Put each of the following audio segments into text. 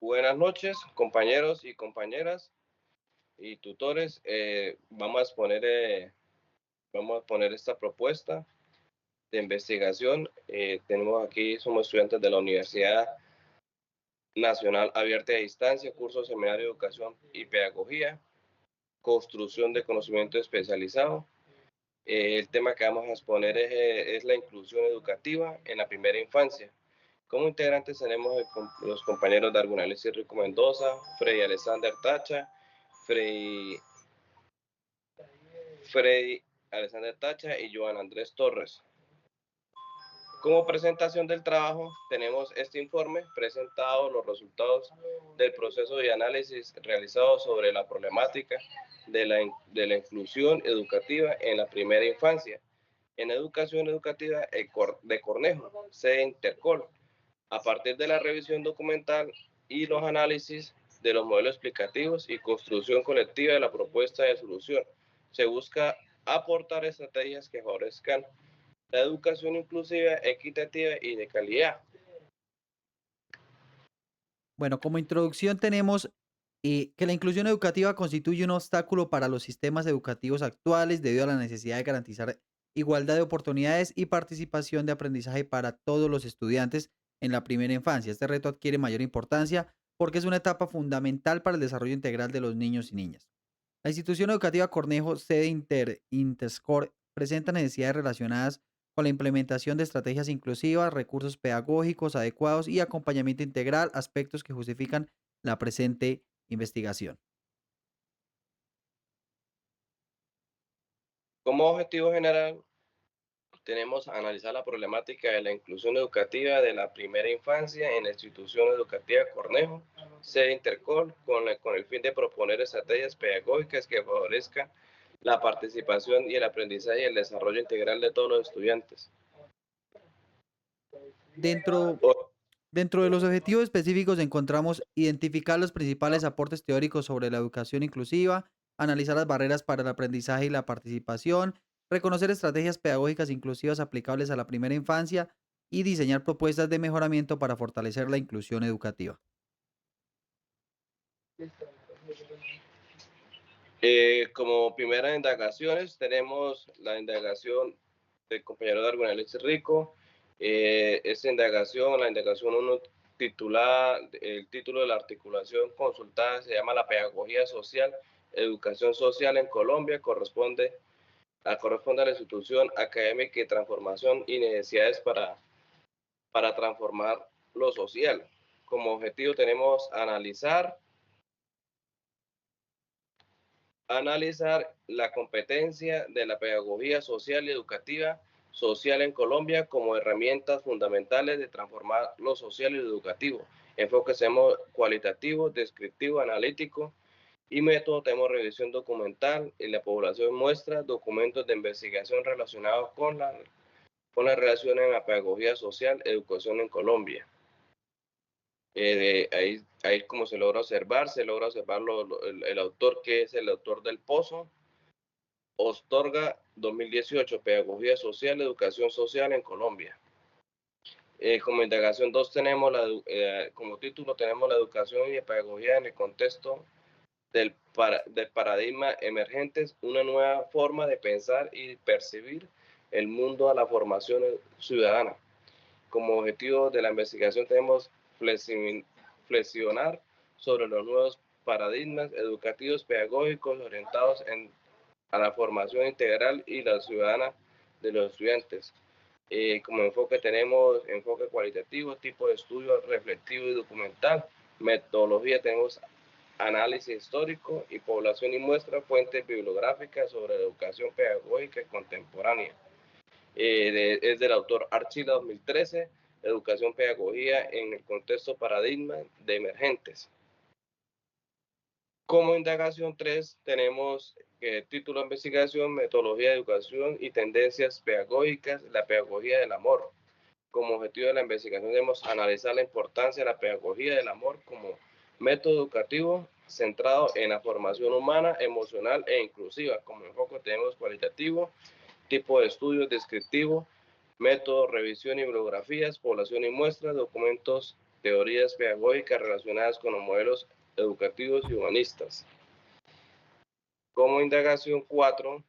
Buenas noches, compañeros y compañeras y tutores. Vamos a poner esta propuesta de investigación. Tenemos aquí, somos estudiantes de la Universidad Nacional Abierta a Distancia, curso Seminario de Educación y Pedagogía, construcción de conocimiento especializado. El tema que vamos a exponer es la inclusión educativa en la primera infancia. Como integrantes tenemos los compañeros Dargunales y Rico Mendoza, Freddy Alexander Tacha, Freddy Alexander Tacha y Joan Andrés Torres. Como presentación del trabajo, tenemos este informe presentado los resultados del proceso de análisis realizado sobre la problemática de la inclusión educativa en la primera infancia, en educación educativa de Cornejo, sede Intercol, a partir de la revisión documental y los análisis de los modelos explicativos y construcción colectiva de la propuesta de solución. Se busca aportar estrategias que favorezcan la educación inclusiva, equitativa y de calidad. Bueno, como introducción tenemos que la inclusión educativa constituye un obstáculo para los sistemas educativos actuales debido a la necesidad de garantizar igualdad de oportunidades y participación de aprendizaje para todos los estudiantes en la primera infancia. Este reto adquiere mayor importancia porque es una etapa fundamental para el desarrollo integral de los niños y niñas. La institución educativa Cornejo, sede Interscore, presenta necesidades relacionadas con la implementación de estrategias inclusivas, recursos pedagógicos adecuados y acompañamiento integral, aspectos que justifican la presente investigación. Como objetivo general, tenemos analizar la problemática de la inclusión educativa de la primera infancia en la institución educativa Cornejo, sede Intercol, con el fin de proponer estrategias pedagógicas que favorezcan la participación y el aprendizaje y el desarrollo integral de todos los estudiantes. Dentro, dentro de los objetivos específicos encontramos identificar los principales aportes teóricos sobre la educación inclusiva, analizar las barreras para el aprendizaje y la participación, reconocer estrategias pedagógicas inclusivas aplicables a la primera infancia y diseñar propuestas de mejoramiento para fortalecer la inclusión educativa. Como primeras indagaciones tenemos la indagación del compañero Darwin Alex Rico. Esta indagación, la indagación 1 titulada, el título de la articulación consultada se llama La pedagogía social, educación social en Colombia, corresponde a la institución académica y transformación y necesidades para transformar lo social. Como objetivo tenemos analizar la competencia de la pedagogía social y educativa social en Colombia como herramientas fundamentales de transformar lo social y lo educativo. Enfoque tenemos cualitativo, descriptivo, analítico y método tenemos revisión documental y la población muestra documentos de investigación relacionados con la relación en la pedagogía social, educación en Colombia. Ahí como se logra observar el autor que es el autor del Pozo, Ostorga 2018, Pedagogía Social, Educación Social en Colombia. Como indagación 2 tenemos como título tenemos la educación y la pedagogía en el contexto del paradigma emergentes, una nueva forma de pensar y percibir el mundo a la formación ciudadana. Como objetivo de la investigación tenemos flexionar sobre los nuevos paradigmas educativos pedagógicos orientados a la formación integral y la ciudadana de los estudiantes. Como enfoque tenemos enfoque cualitativo, tipo de estudio reflectivo y documental. Metodología tenemos análisis histórico y población y muestra, fuentes bibliográficas sobre la educación pedagógica contemporánea. Es del autor Archila 2013, Educación Pedagogía en el contexto paradigma de emergentes. Como indagación 3 tenemos título de investigación, metodología de educación y tendencias pedagógicas, la pedagogía del amor. Como objetivo de la investigación debemos analizar la importancia de la pedagogía del amor como método educativo centrado en la formación humana, emocional e inclusiva. Como enfoque tenemos cualitativo, tipo de estudio descriptivo, método, revisión y bibliografías, población y muestras, documentos teorías pedagógicas relacionadas con los modelos educativos y humanistas. Como indagación 4,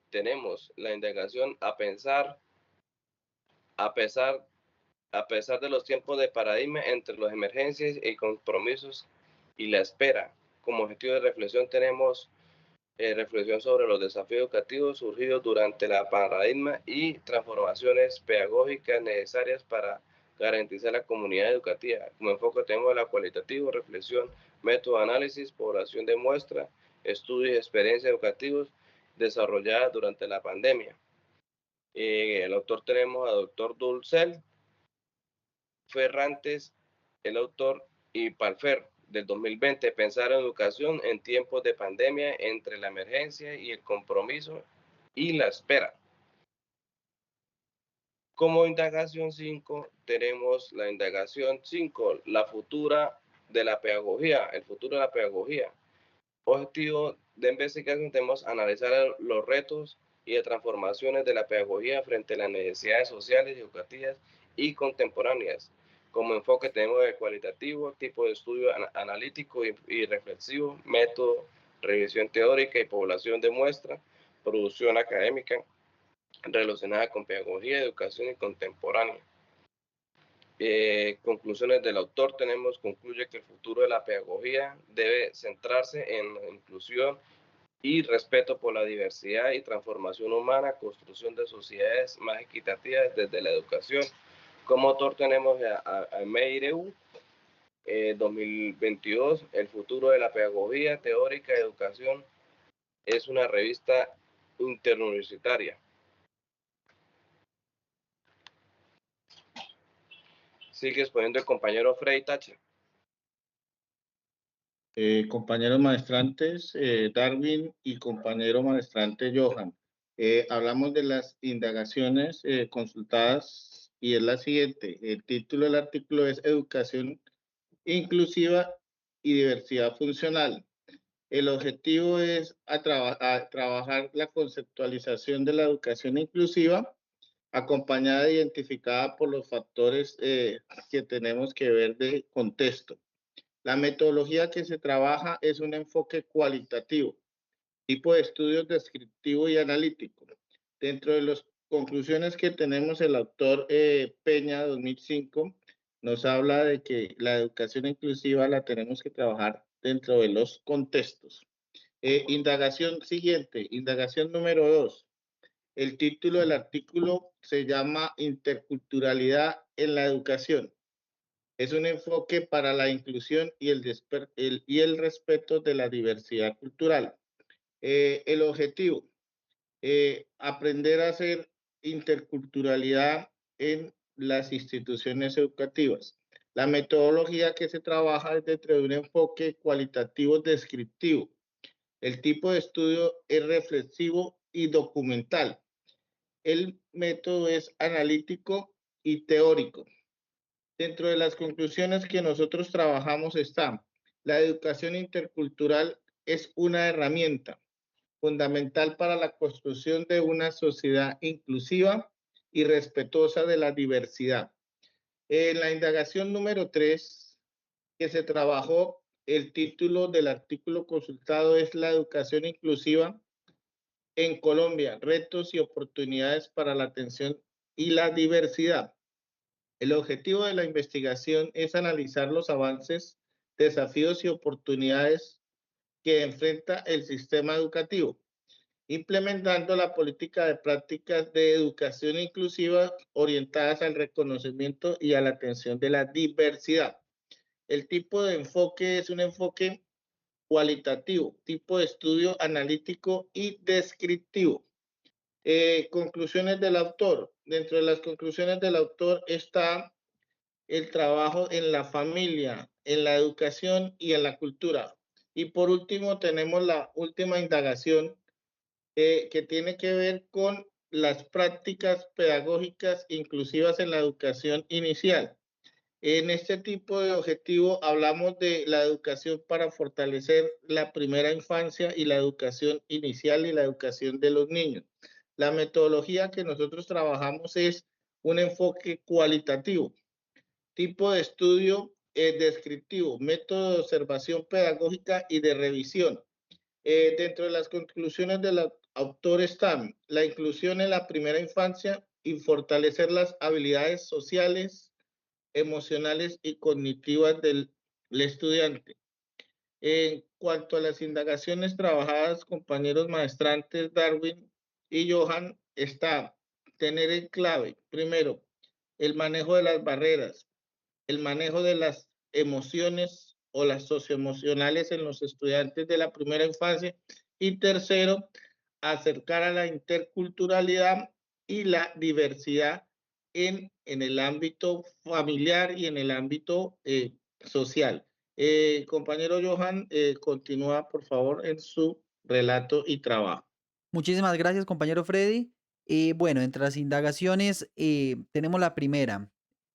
tenemos la indagación a pesar de los tiempos de paradigma entre las emergencias y compromisos y la espera. Como objetivo de reflexión tenemos reflexión sobre los desafíos educativos surgidos durante la paradigma y transformaciones pedagógicas necesarias para garantizar la comunidad educativa. Como enfoque tenemos la cualitativo, reflexión, método de análisis, población de muestra, estudios y experiencias educativos desarrolladas durante la pandemia. El autor tenemos al doctor Dulcel Ferrantes, el autor, y Palfer, del 2020, pensar en educación en tiempos de pandemia entre la emergencia y el compromiso y la espera. Como indagación 5, tenemos la indagación 5, la futura de la pedagogía, el futuro de la pedagogía. Objetivo de investigación tenemos analizar los retos y de transformaciones de la pedagogía frente a las necesidades sociales, educativas y contemporáneas. Como enfoque tenemos el cualitativo, tipo de estudio analítico y reflexivo, método, revisión teórica y población de muestra, producción académica relacionada con pedagogía, educación y contemporánea. Conclusiones del autor concluye que el futuro de la pedagogía debe centrarse en la inclusión y respeto por la diversidad y transformación humana, construcción de sociedades más equitativas desde la educación. Como autor tenemos a Meireu, 2022, El futuro de la pedagogía teórica de educación, es una revista interuniversitaria. Sigue exponiendo el compañero Frei Tache. Compañeros maestrantes, Darwin y compañero maestrante Johan. Hablamos de las indagaciones consultadas y es la siguiente. El título del artículo es Educación Inclusiva y Diversidad Funcional. El objetivo es trabajar la conceptualización de la educación inclusiva, acompañada e identificada por los factores que tenemos que ver de contexto. La metodología que se trabaja es un enfoque cualitativo, tipo de estudios descriptivo y analítico. Dentro de las conclusiones que tenemos, el autor Peña, 2005, nos habla de que la educación inclusiva la tenemos que trabajar dentro de los contextos. Indagación siguiente, indagación número 2. El título del artículo se llama Interculturalidad en la educación. Es un enfoque para la inclusión y el respeto de la diversidad cultural. El objetivo, aprender a hacer interculturalidad en las instituciones educativas. La metodología que se trabaja es dentro de un enfoque cualitativo descriptivo. El tipo de estudio es reflexivo y documental. El método es analítico y teórico. Dentro de las conclusiones que nosotros trabajamos está, la educación intercultural es una herramienta fundamental para la construcción de una sociedad inclusiva y respetuosa de la diversidad. En la indagación número 3 que se trabajó, el título del artículo consultado es La educación inclusiva en Colombia, retos y oportunidades para la atención y la diversidad. El objetivo de la investigación es analizar los avances, desafíos y oportunidades que enfrenta el sistema educativo, implementando la política de prácticas de educación inclusiva orientadas al reconocimiento y a la atención de la diversidad. El tipo de enfoque es un enfoque cualitativo, tipo de estudio analítico y descriptivo. Conclusiones del autor. Dentro de las conclusiones del autor está el trabajo en la familia, en la educación y en la cultura. Y por último, tenemos la última indagación que tiene que ver con las prácticas pedagógicas inclusivas en la educación inicial. En este tipo de objetivo hablamos de la educación para fortalecer la primera infancia y la educación inicial y la educación de los niños. La metodología que nosotros trabajamos es un enfoque cualitativo. tipo de estudio descriptivo, método de observación pedagógica y de revisión. Dentro de las conclusiones del autor están la inclusión en la primera infancia y fortalecer las habilidades sociales, emocionales y cognitivas del estudiante. En cuanto a las indagaciones trabajadas, compañeros maestrantes Darwin y Johan, está tener en clave, primero, el manejo de las barreras, el manejo de las emociones o las socioemocionales en los estudiantes de la primera infancia. Y tercero, acercar a la interculturalidad y la diversidad en el ámbito familiar y en el ámbito social. Compañero Johan, continúa por favor en su relato y trabajo. Muchísimas gracias, compañero Freddy. Bueno, entre las indagaciones tenemos la primera.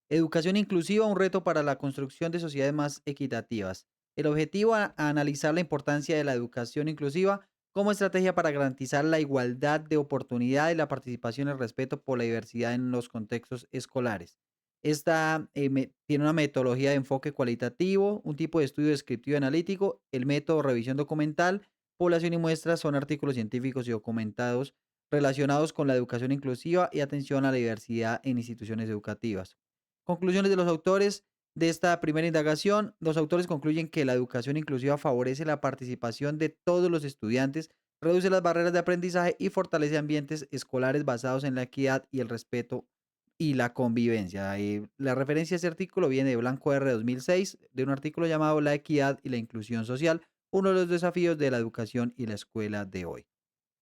Educación inclusiva, un reto para la construcción de sociedades más equitativas. El objetivo a analizar la importancia de la educación inclusiva como estrategia para garantizar la igualdad de oportunidad y la participación y el respeto por la diversidad en los contextos escolares. Esta tiene una metodología de enfoque cualitativo, un tipo de estudio descriptivo y analítico, el método revisión documental, población y muestras son artículos científicos y documentados relacionados con la educación inclusiva y atención a la diversidad en instituciones educativas. Conclusiones de los autores de esta primera indagación. Los autores concluyen que la educación inclusiva favorece la participación de todos los estudiantes, reduce las barreras de aprendizaje y fortalece ambientes escolares basados en la equidad y el respeto y la convivencia. La referencia a este artículo viene de Blanco R. 2006, de un artículo llamado La equidad y la inclusión social, uno de los desafíos de la educación y la escuela de hoy.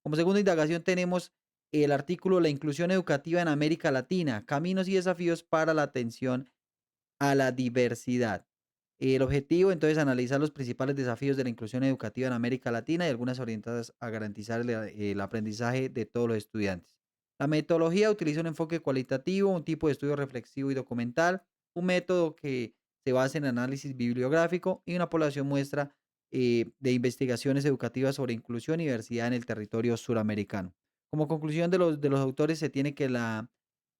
Como segunda indagación tenemos el artículo La inclusión educativa en América Latina, caminos y desafíos para la atención a la diversidad. El objetivo entonces es analizar los principales desafíos de la inclusión educativa en América Latina y algunas orientadas a garantizar el aprendizaje de todos los estudiantes. La metodología utiliza un enfoque cualitativo, un tipo de estudio reflexivo y documental, un método que se basa en análisis bibliográfico y una población muestra de investigaciones educativas sobre inclusión y diversidad en el territorio suramericano. Como conclusión de los autores se tiene que la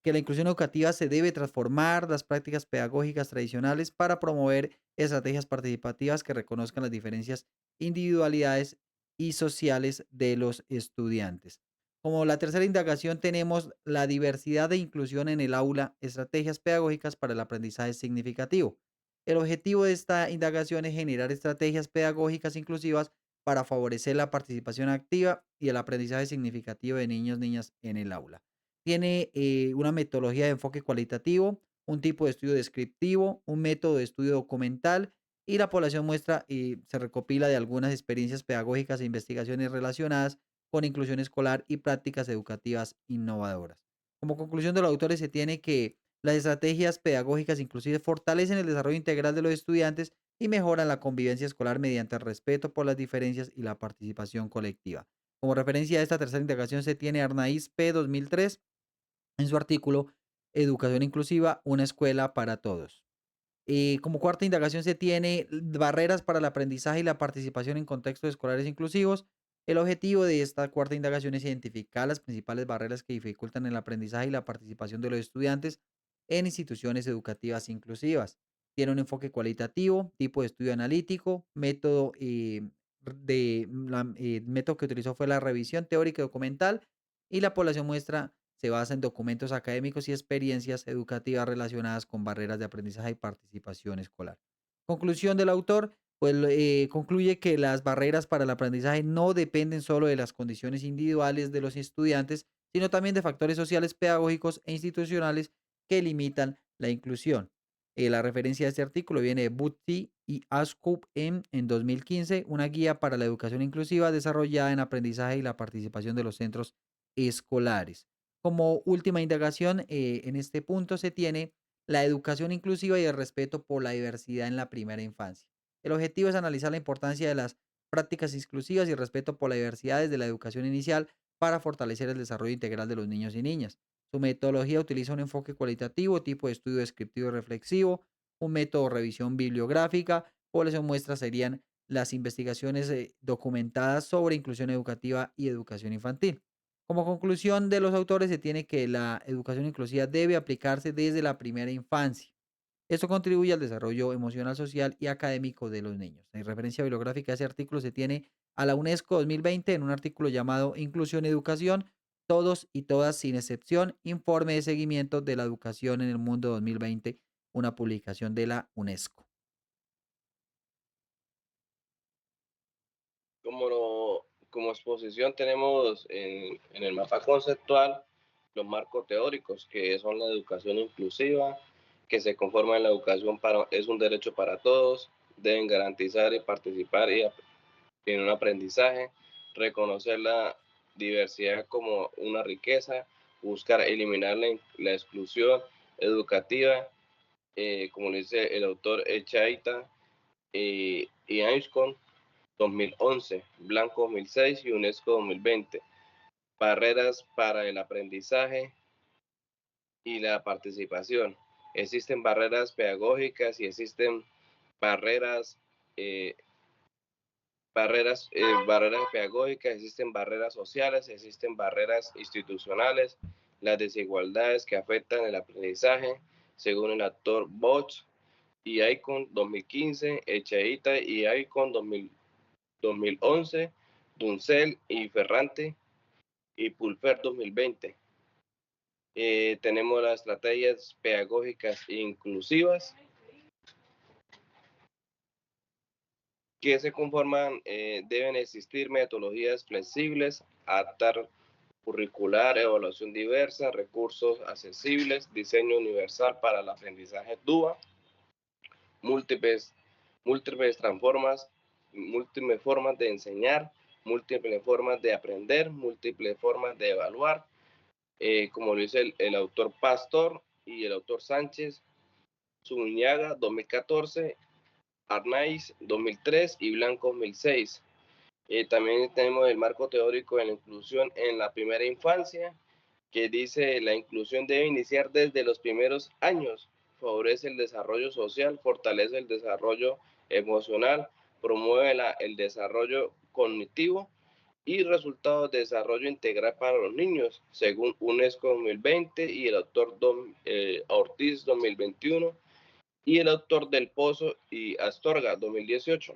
inclusión educativa se debe transformar las prácticas pedagógicas tradicionales para promover estrategias participativas que reconozcan las diferencias, individualidades y sociales de los estudiantes. Como la tercera indagación tenemos la diversidad e inclusión en el aula, estrategias pedagógicas para el aprendizaje significativo. El objetivo de esta indagación es generar estrategias pedagógicas inclusivas para favorecer la participación activa y el aprendizaje significativo de niños, niñas en el aula. Tiene una metodología de enfoque cualitativo, un tipo de estudio descriptivo, un método de estudio documental y la población muestra y se recopila de algunas experiencias pedagógicas e investigaciones relacionadas con inclusión escolar y prácticas educativas innovadoras. Como conclusión de los autores se tiene que las estrategias pedagógicas inclusive fortalecen el desarrollo integral de los estudiantes y mejoran la convivencia escolar mediante el respeto por las diferencias y la participación colectiva. Como referencia a esta tercera integración se tiene Arnaiz P. 2003 en su artículo Educación Inclusiva, una escuela para todos. Como cuarta indagación se tiene barreras para el aprendizaje y la participación en contextos escolares inclusivos. El objetivo de esta cuarta indagación es identificar las principales barreras que dificultan el aprendizaje y la participación de los estudiantes en instituciones educativas inclusivas. Tiene un enfoque cualitativo, tipo de estudio analítico, método método que utilizó fue la revisión teórica y documental y la población muestra se basa en documentos académicos y experiencias educativas relacionadas con barreras de aprendizaje y participación escolar. Conclusión del autor, pues concluye que las barreras para el aprendizaje no dependen solo de las condiciones individuales de los estudiantes, sino también de factores sociales, pedagógicos e institucionales que limitan la inclusión. La referencia a este artículo viene de Butty y Ascope en 2015, una guía para la educación inclusiva desarrollada en aprendizaje y la participación de los centros escolares. Como última indagación, en este punto se tiene la educación inclusiva y el respeto por la diversidad en la primera infancia. El objetivo es analizar la importancia de las prácticas inclusivas y el respeto por la diversidad desde la educación inicial para fortalecer el desarrollo integral de los niños y niñas. Su metodología utiliza un enfoque cualitativo, tipo de estudio descriptivo y reflexivo, un método de revisión bibliográfica, población muestra serían las investigaciones documentadas sobre inclusión educativa y educación infantil. Como conclusión de los autores se tiene que la educación inclusiva debe aplicarse desde la primera infancia. Esto contribuye al desarrollo emocional, social y académico de los niños. En referencia bibliográfica a ese artículo se tiene a la UNESCO 2020 en un artículo llamado Inclusión y Educación, todos y todas sin excepción, informe de seguimiento de la educación en el mundo 2020, una publicación de la UNESCO. Como exposición tenemos en el mapa conceptual los marcos teóricos, que son la educación inclusiva, que se conforma en la educación es un derecho para todos, deben garantizar y participar en un aprendizaje, reconocer la diversidad como una riqueza, buscar eliminar la exclusión educativa, como le dice el autor Echaita y Einstein, 2011, Blanco 2006 y UNESCO 2020. Barreras para el aprendizaje y la participación. Existen barreras pedagógicas y existen barreras, eh, barreras pedagógicas, existen barreras sociales, existen barreras institucionales, las desigualdades que afectan el aprendizaje, según el actor Bosch y Icon 2015, Echeita y Icon 2011, Duncel y Ferrante y Pulfer 2020. Tenemos las estrategias pedagógicas inclusivas que se conforman, deben existir metodologías flexibles, adaptar curricular, evaluación diversa, recursos accesibles, diseño universal para el aprendizaje DUA, múltiples, múltiples formas de enseñar, múltiples formas de aprender, múltiples formas de evaluar, como lo dice el autor Pastor y el autor Sánchez, Zúñiga 2014, Arnaiz 2003 y Blanco 2006. También tenemos el marco teórico de la inclusión en la primera infancia, que dice la inclusión debe iniciar desde los primeros años, favorece el desarrollo social, fortalece el desarrollo emocional, promueve el desarrollo cognitivo y resultados de desarrollo integral para los niños, según UNESCO 2020 y el autor Ortiz 2021 y el autor Del Pozo y Astorga 2018.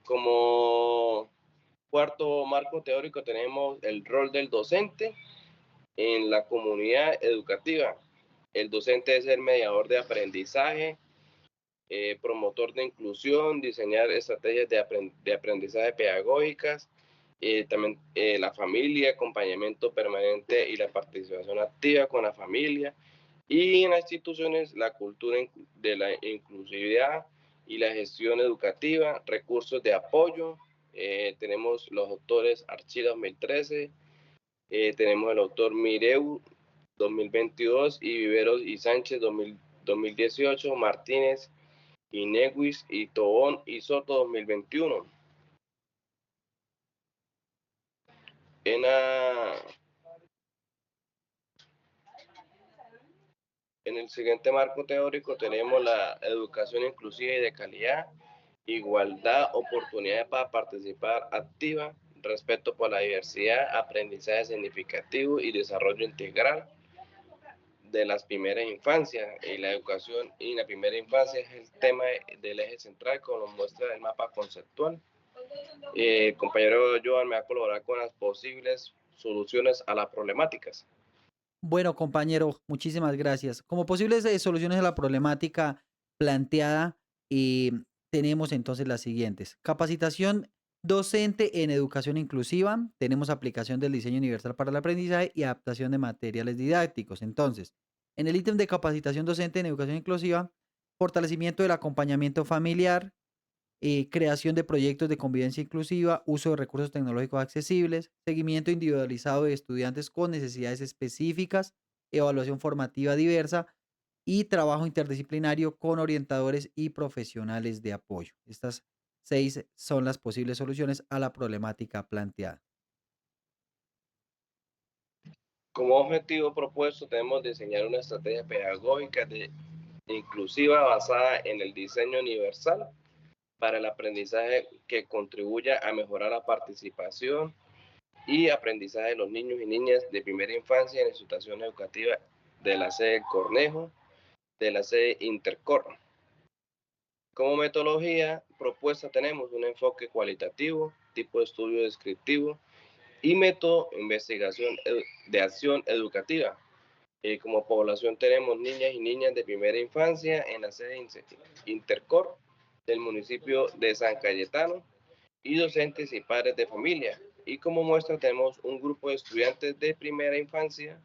Como cuarto marco teórico tenemos el rol del docente en la comunidad educativa. El docente es el mediador de aprendizaje, promotor de inclusión, diseñar estrategias de aprendizaje pedagógicas, también la familia, acompañamiento permanente y la participación activa con la familia. Y en las instituciones, la cultura de la inclusividad y la gestión educativa, recursos de apoyo. Tenemos los autores Archila 2013, tenemos el autor Mireu 2022 y Viveros y Sánchez 2018, Martínez y Neguis y Tobón y Soto 2021. En el siguiente marco teórico tenemos la educación inclusiva y de calidad, igualdad, oportunidades para participar activa, respeto por la diversidad, aprendizaje significativo y desarrollo integral de las primeras infancias. Y la educación en la primera infancia es el tema del eje central, como lo muestra el mapa conceptual. Compañero Joan me va a colaborar con las posibles soluciones a las problemáticas. Bueno, compañero, muchísimas gracias. Como posibles soluciones a la problemática planteada, tenemos entonces las siguientes. Capacitación docente en educación inclusiva. Tenemos aplicación del diseño universal para el aprendizaje y adaptación de materiales didácticos. Entonces, en el ítem de capacitación docente en educación inclusiva, fortalecimiento del acompañamiento familiar, creación de proyectos de convivencia inclusiva, uso de recursos tecnológicos accesibles, seguimiento individualizado de estudiantes con necesidades específicas, evaluación formativa diversa y trabajo interdisciplinario con orientadores y profesionales de apoyo. Estas 6 son las posibles soluciones a la problemática planteada. Como objetivo propuesto tenemos diseñar una estrategia pedagógica inclusiva basada en el diseño universal para el aprendizaje que contribuya a mejorar la participación y aprendizaje de los niños y niñas de primera infancia en la situación educativa de la sede del Cornejo. de la sede Intercor. Como metodología propuesta tenemos un enfoque cualitativo, tipo de estudio descriptivo y método de investigación de acción educativa. Como población tenemos niñas y niñas de primera infancia en la sede Intercor del municipio de San Cayetano y docentes y padres de familia. Y como muestra tenemos un grupo de estudiantes de primera infancia,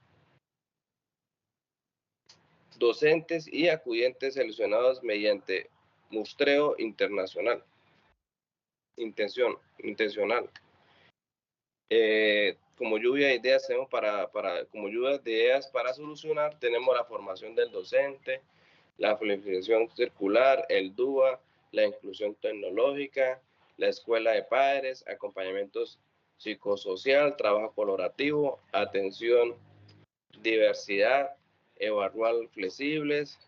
docentes y acudientes seleccionados mediante muestreo internacional, intencional. Como lluvia de ideas tenemos como lluvia de ideas para solucionar, tenemos la formación del docente, la planificación circular, el DUA, la inclusión tecnológica, la escuela de padres, acompañamientos psicosocial, trabajo colaborativo, atención, diversidad, evaluar flexibles,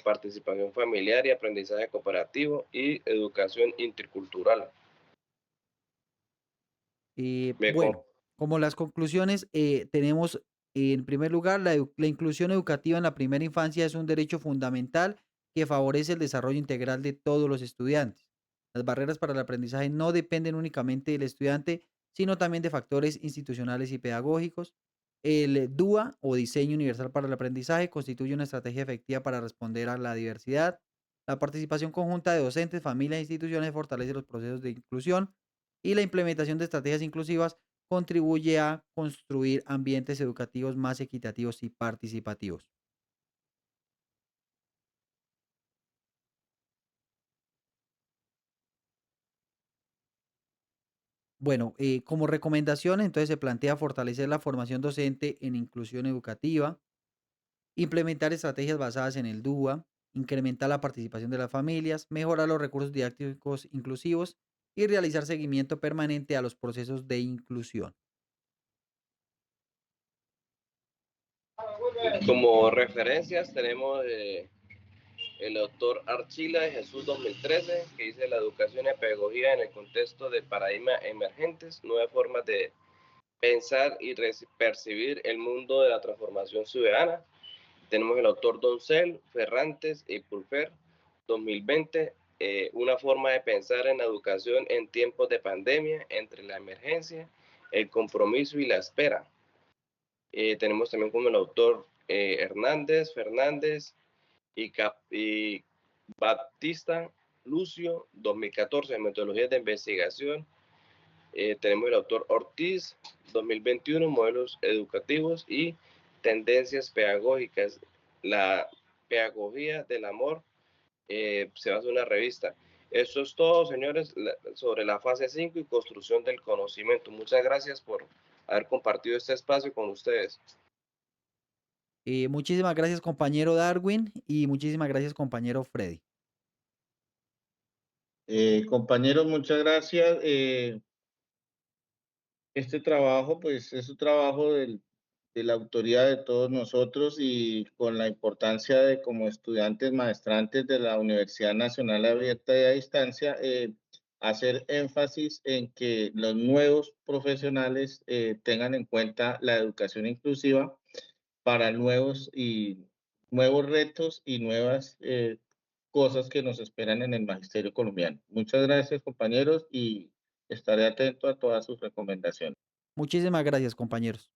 participación familiar y aprendizaje cooperativo y educación intercultural. Me Bueno, como las conclusiones, tenemos en primer lugar, la inclusión educativa en la primera infancia es un derecho fundamental que favorece el desarrollo integral de todos los estudiantes. Las barreras para el aprendizaje no dependen únicamente del estudiante, sino también de factores institucionales y pedagógicos. El DUA o Diseño Universal para el Aprendizaje constituye una estrategia efectiva para responder a la diversidad. La participación conjunta de docentes, familias e instituciones fortalece los procesos de inclusión y la implementación de estrategias inclusivas contribuye a construir ambientes educativos más equitativos y participativos. Bueno, como recomendación, entonces se plantea fortalecer la formación docente en inclusión educativa, implementar estrategias basadas en el DUA, incrementar la participación de las familias, mejorar los recursos didácticos inclusivos y realizar seguimiento permanente a los procesos de inclusión. Como referencias tenemos el autor Archila de Jesús 2013, que dice la educación y pedagogía en el contexto de paradigmas emergentes, nuevas formas de pensar y percibir el mundo de la transformación ciudadana. Tenemos el autor Doncel, Ferrantes y Pulfer 2020, una forma de pensar en la educación en tiempos de pandemia entre la emergencia, el compromiso y la espera. Tenemos también como el autor Hernández, Fernández y Baptista Lucio 2014, metodologías de investigación. Tenemos el autor Ortiz 2021, modelos educativos y tendencias pedagógicas. La pedagogía del amor se basa en una revista. Eso es todo, señores, sobre la fase 5 y construcción del conocimiento. Muchas gracias por haber compartido este espacio con ustedes. Muchísimas gracias, compañero Darwin, y muchísimas gracias, compañero Freddy. Compañeros, muchas gracias. Este trabajo, pues, es un trabajo de la autoría de todos nosotros y con la importancia de como estudiantes maestrantes de la Universidad Nacional Abierta y a Distancia, hacer énfasis en que los nuevos profesionales tengan en cuenta la educación inclusiva para nuevos retos y nuevas cosas que nos esperan en el magisterio colombiano. Muchas gracias, compañeros, y estaré atento a todas sus recomendaciones. Muchísimas gracias, compañeros.